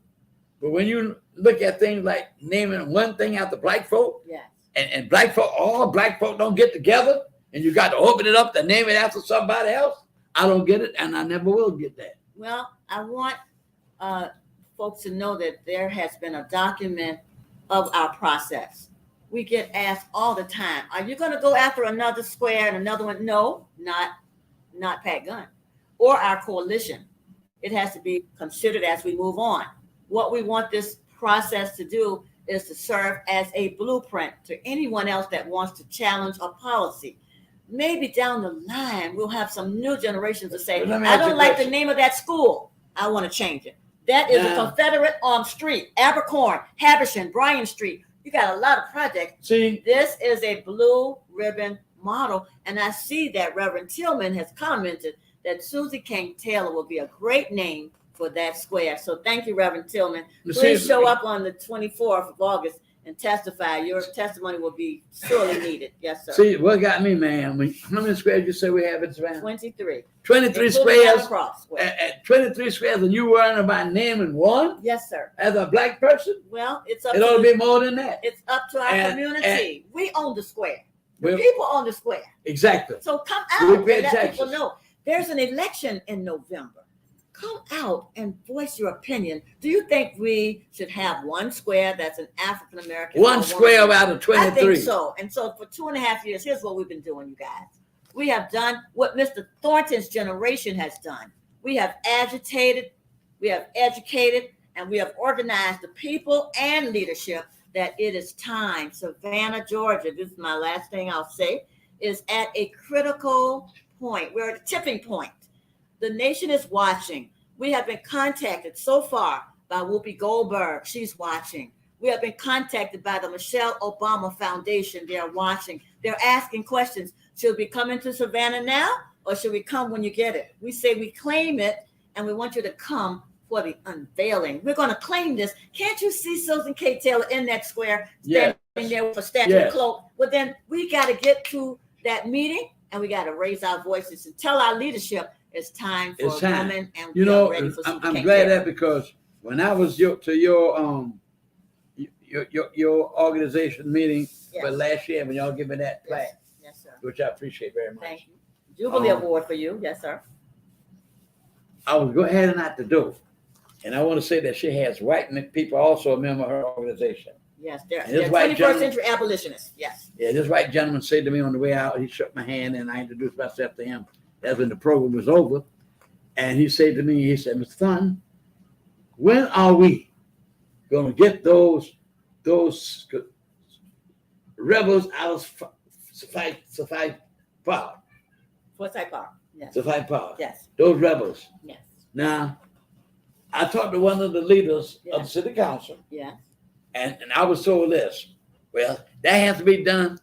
look at things like naming one thing after black folk, Yes. and black folk, all black folk don't get together, and you got to open it up to name it after somebody else, I don't get it, and I never will get that. Well, I want folks to know that there has been a document of our process. We get asked all the time, are you going to go after another square and another one? No, not Pat Gunn or our coalition. It has to be considered as we move on. What we want this process to do is to serve as a blueprint to anyone else that wants to challenge a policy. Maybe down the line, we'll have some new generations to say, Let me I ask you don't a like the question. name of that school. I want to change it. That is a Now- Confederate street, Abercorn, Habersham, Bryan Street. You got a lot of projects. See, This is a blue ribbon model. And I see that Reverend Tillman has commented that Susie King Taylor will be a great name for that square. So thank you, Reverend Tillman. Please show up on the 24th of August and testify. Your testimony will be sorely needed. Yes, sir. See, what got me, man? How many squares you say we have in Savannah? 23. 23 Including squares. Cross Square. At 23 squares, and you worrying about naming one Yes, sir. as a black person? Well, it's up It ought to to be more than that. it's up to our And- community. We own the square. The Well, people own the square. exactly. So come We out and pay let taxes. people know there's an election in November. Come out and voice your opinion. Do you think we should have one square that's an African American? One square out of I 23. think so. And so for 2.5 years, here's what we've been doing, you guys. We have done what Mr. Thornton's generation has done. We have agitated, we have educated, and we have organized the people and leadership that it is time. Savannah, Georgia, this is my last thing I'll say, is at a critical point. We're at a tipping point. The nation is watching. We have been contacted so far by Whoopi Goldberg. She's watching. We have been contacted by the Michelle Obama Foundation. They are watching. They're asking questions. Should we come into Savannah now or should we come when you get it? We say we claim it and we want you to come for the unveiling. We're going to claim this. Can't you see Susan K. Taylor in that square Yes. standing there with a statue Yes. and cloak? Well, then we got to get to that meeting and we got to raise our voices and tell our leadership it's time for It's a time. woman and You we are know, ready for Susan I'm K. glad Taylor. that because when I was your organization meeting Yes. for last year, when y'all give me that plaque, Yes, sir. which I appreciate very much, Thank you. Jubilee Um, Award for you. Yes, sir. I was heading out the door. And I want to say that she has white people also a member of her organization. Yes, they're And this 21st white gentleman- century abolitionists. Yes. Yeah, this white gentleman said to me on the way out, he shook my hand and I introduced myself to him. That's when the program was over. And he said to me, he said, Mr. Thornton, when are we going to get those rebels out of Suffice Power? Forsyth Park. Yes. Suffice Power. Yes. Those rebels. Yes. Now, I talked to one of the leaders of Yeah. the city council, Yes. and I was told this. Well, that has to be done.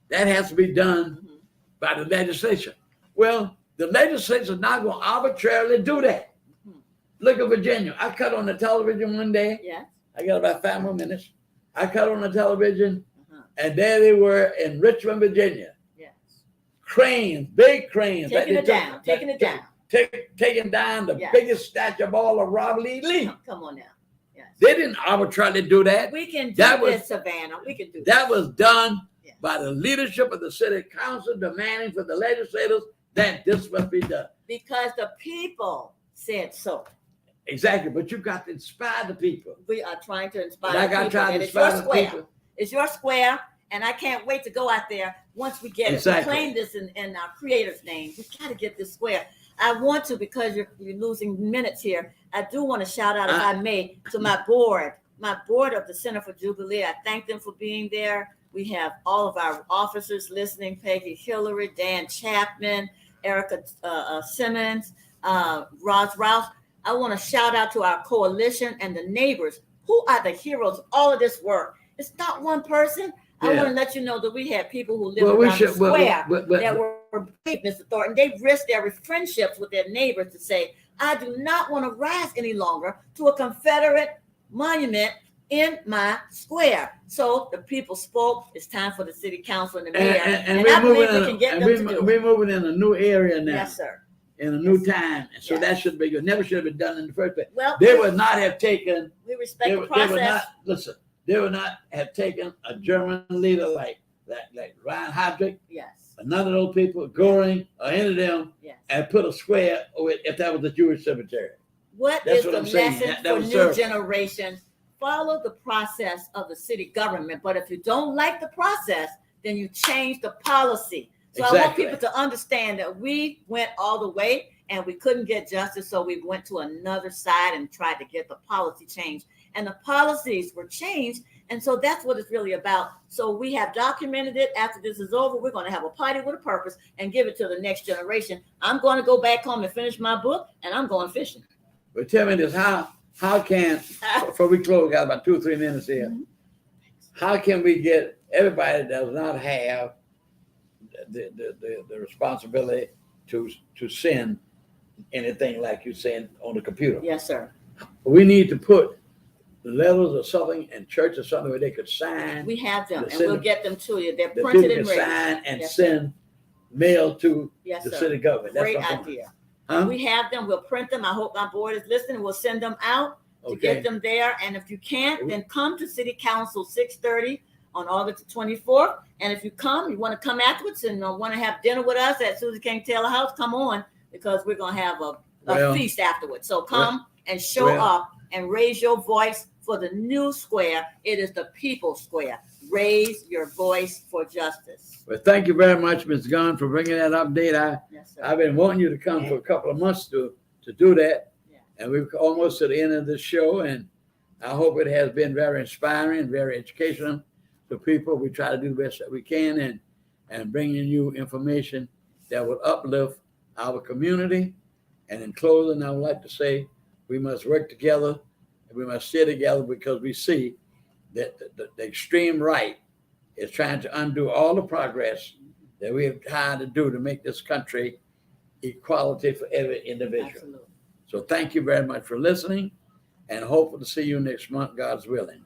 That has to be done Mhm. by the legislature. Well, the legislature is not going to arbitrarily do that. Mhm. Look at Virginia. I cut on the television one day. Yes. I got about 5 more minutes. I cut on the television, Uh-huh. and there they were in Richmond, Virginia. Yes. Cranes, big cranes. Taking it down. Taking it down. Taking down the Yes. biggest statue of all of Robert E. Lee. Come on now. Yes. They didn't arbitrarily do that. We can do That was- this, Savannah. We can do That this. was done Yeah. by the leadership of the city council demanding for the legislators that this must be done. Because the people said so. Exactly, but you got to inspire the people. We are trying to inspire Like the I people. tried And to it's your inspire the square. people. It's your square. And I can't wait to go out there once we get it. Exactly. We claim this in our creator's name. We got to get this square. I want to, because you're losing minutes here. I do want to shout out, if I may, to my board my board of the Center for Jubilee, I thank them for being there. We have all of our officers listening, Peggy Hillary, Dan Chapman, Erica Simmons, Roz Rouse. I want to shout out to our coalition and the neighbors who are the heroes of all of this work. It's not one person. I want to let you know that we had people who live around the square that were brave, Mr. Thornton. They risked their friendships with their neighbors to say, I do not want to rise any longer to a Confederate monument in my square. So the people spoke. It's time for the city council and the mayor. And I believe we can get them to do it. We're moving in a new area now. Yes, sir. In a new time. And so that should be good. Never should have been done in the first place. Well, they would not have taken. We respect the process. They would not have taken a German leader like Ryan Heydrich. Yes. None of those people, Goring, or any of them, and put a square if that was a Jewish cemetery. That's the lesson for new generations? Follow the process of the city government. But if you don't like the process, then you change the policy. So I want people to understand that we went all the way and we couldn't get justice. So we went to another side and tried to get the policy changed. And the policies were changed. And so that's what it's really about. So we have documented it. After this is over, we're going to have a party with a purpose and give it to the next generation. I'm going to go back home and finish my book, and I'm going fishing. But tell me this, how can, before we close, got about 2 or 3 minutes here, how can we get everybody that does not have the responsibility to send anything like you saying on the computer? Yes, sir. We need to put letters or something in church or something where they could sign. We have them, and we'll get them to you. They're the printed and ready. Sign and send mail to the city government. That's great idea. We have them. We'll print them. I hope my board is listening. We'll send them out to get them there. And if you can't, then come to City Council 6:30 on August 24th. And if you want to come afterwards and want to have dinner with us at Susie King Taylor House, come on, because we're going to have a feast afterwards. So come and show up and raise your voice for the new square. It is the people's square. Raise your voice for justice. Well, thank you very much, Ms. Gunn, for bringing that update. I've been wanting you to come for a couple of months to do that. And we're almost to the end of this show. And I hope it has been very inspiring and very educational to people. We try to do the best that we can and bringing you information that will uplift our community. And in closing, I would like to say we must work together. We must stay together because we see that the extreme right is trying to undo all the progress that we have tried to do to make this country equality for every individual. Absolutely. So thank you very much for listening, and hopefully to see you next month, God's willing.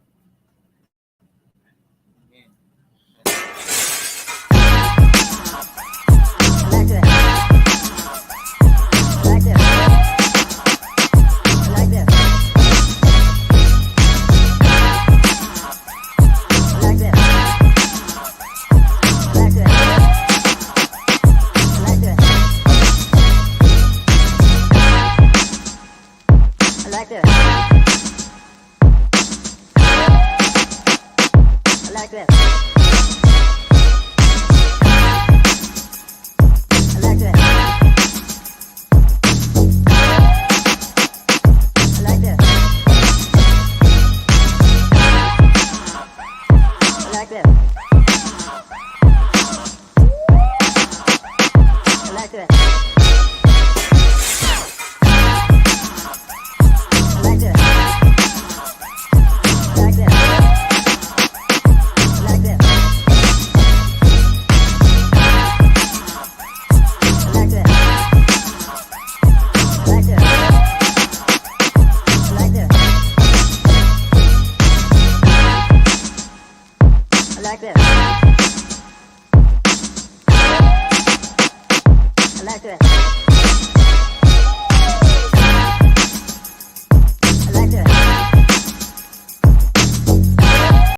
like that.